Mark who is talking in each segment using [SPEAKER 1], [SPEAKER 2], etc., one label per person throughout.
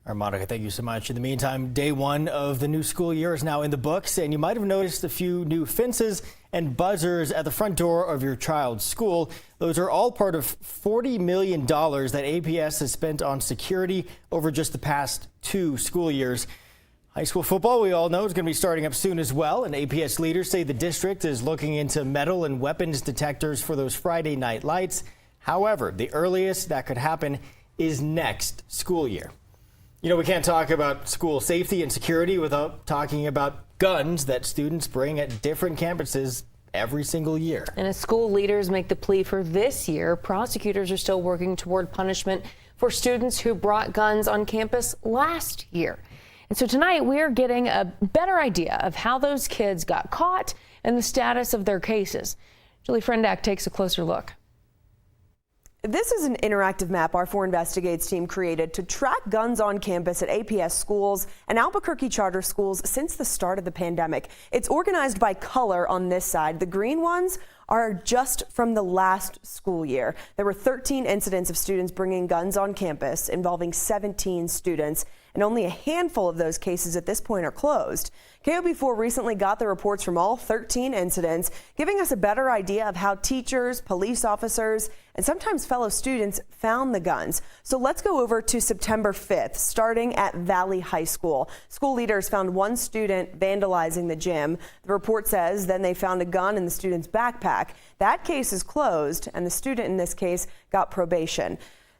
[SPEAKER 1] All right, Monica, thank you so much. In the meantime, day one of the new school year is now in the books, and you might have noticed a few new fences and buzzers at the front door of your child's school. Those are all part of $40 million that APS has spent on security over just the past 2 school years. High school football, we all know, is going to be starting up soon as well, and APS leaders say the district is looking into metal and weapons detectors for those Friday night lights. However, the earliest that could happen is next school year. You know, we can't talk about school safety and security without talking about guns that students bring at different campuses every single year. And as school leaders make the plea for this year, prosecutors are still working toward punishment for students who brought guns on campus last year. And so tonight we are getting a better idea of how those kids got caught and the status of their cases. Julie Frendak takes a closer look.
[SPEAKER 2] This is an interactive map our 4 Investigates team created to track guns on campus at APS schools and Albuquerque charter schools since the start of the pandemic. It's organized by color on this side. The green ones are just from the last school year. There were 13 incidents of students bringing guns on campus involving 17 students, and only a handful of those cases at this point are closed. KOB4 recently got the reports from all 13 incidents, giving us a better idea of how teachers, police officers, and sometimes fellow students found the guns. So let's go over to September 5th, starting at Valley High School. School leaders found one student vandalizing the gym. The report says then they found a gun in the student's backpack. That case is closed, and the student in this case got probation.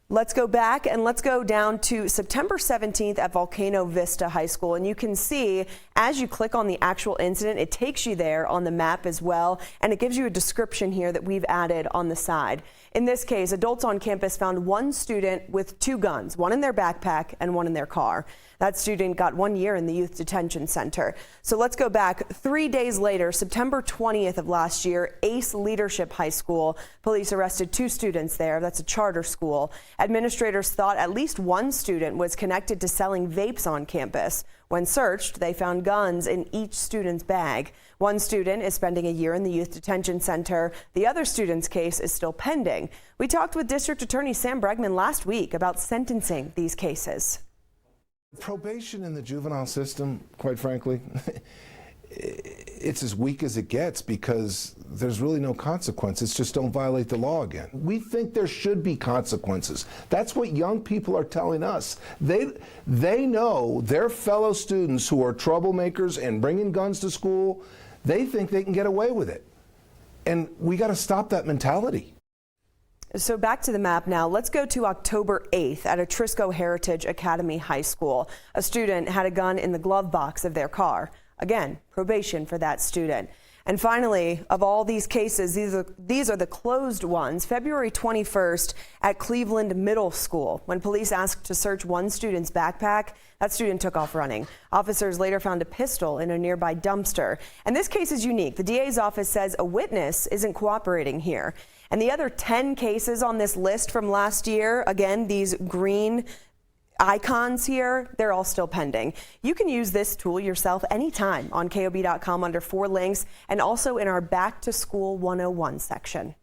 [SPEAKER 2] Let's go back and let's go down to September 17th at Volcano Vista High School. And you can see as you click on the actual incident, it takes you there on the map as well. And it gives you a description here that we've added on the side. In this case, adults on campus found one student with 2 guns, one in their backpack and one in their car. That student got 1 year in the youth detention center. So let's go back 3 days later, September 20th of last year, Ace Leadership High School. Police arrested 2 students there. That's a charter school. Administrators thought at least one student was connected to selling vapes on campus. When searched, they found guns in each student's bag. One student is spending a year in the youth detention center. The other student's case is still pending. We talked with District Attorney Sam Bregman last week about sentencing these cases.
[SPEAKER 3] Probation in the juvenile system, quite frankly, it's as weak as it gets because there's really no consequences. Just don't violate the law again. We think there should be consequences. That's what young people are telling us. They know their fellow students who are troublemakers and bringing guns to school, they think they can get away with it. And we got to stop that mentality.
[SPEAKER 2] So back to the map now. Let's go to October 8th at Atrisco Heritage Academy High School. A student had a gun in the glove box of their car. Again, probation for that student. And finally, of all these cases, these are the closed ones. February 21st at Cleveland Middle School. When police asked to search one student's backpack, that student took off running. Officers later found a pistol in a nearby dumpster. And this case is unique. The DA's office says a witness isn't cooperating here. And the other 10 cases on this list from last year, again, these green icons here, they're all still pending. You can use this tool yourself anytime on KOB.com under 4 links and also in our Back to School 101 section.